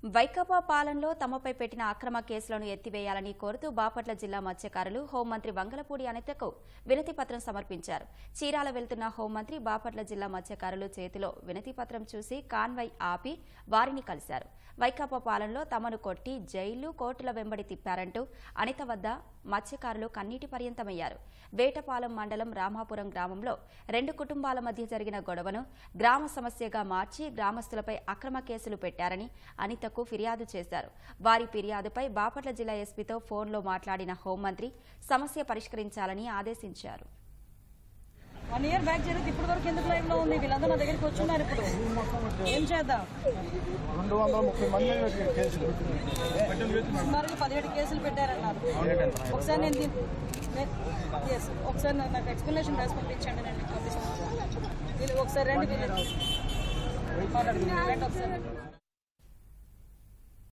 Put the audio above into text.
వైకాపా పాలనలో తమపై పెట్టిన అక్రమ కేసులను ఎత్తివేయాలని కోరుతూ బాపట్ల జిల్లా మత్స్యకారులు హోంమంత్రి వంగలపూడి అనితకు వినతిపత్రం సమర్పించారు. చీరాల వెళ్తున్న హోంమంత్రి బాపట్ల జిల్లా మత్స్యకారులు చేతిలో వినతిపత్రం చూసి కాన్వాయ్ ఆపి వారిని కలిశారు. వైకాపా పాలనలో తమను కొట్టి జైలు, కోర్టుల వెంబడి తిప్పారంటూ అనిత వద్ద మత్స్యకారులు కన్నీటి పర్యంతమయ్యారు. వేటపాలెం మండలం రామాపురం గ్రామంలో 2 కుటుంబాల మధ్య జరిగిన గొడవను గ్రామ సమస్యగా మార్చి గ్రామస్తులపై అక్రమ కేసులు పెట్టారని అనితకు ఫిర్యాదు చేశారు. వారి ఫిర్యాదుపై బాపట్ల జిల్లా ఎస్పీతో ఫోన్లో మాట్లాడిన హోంమంత్రి సమస్య పరిష్కరించాలని ఆదేశించారు. 1 year బ్యాక్ జరిగింది. ఇప్పుడు వరకు ఎందుకు లైవ్ లో ఉంది? వీళ్ళందరూ నా దగ్గరికి వచ్చున్నారు. ఇప్పుడు ఏం చేద్దాం? 230 మంది సుమారుగా 17 కేసులు పెట్టారన్నారు. ఒకసారి ఒకసారి నాకు ఎక్స్ప్లెనేషన్ రాసి పంపించండి. నేను మీకు పంపిస్తాను. ఒకసారి రండి, వీళ్ళు మాట్లాడుతున్నాను ఒకసారి.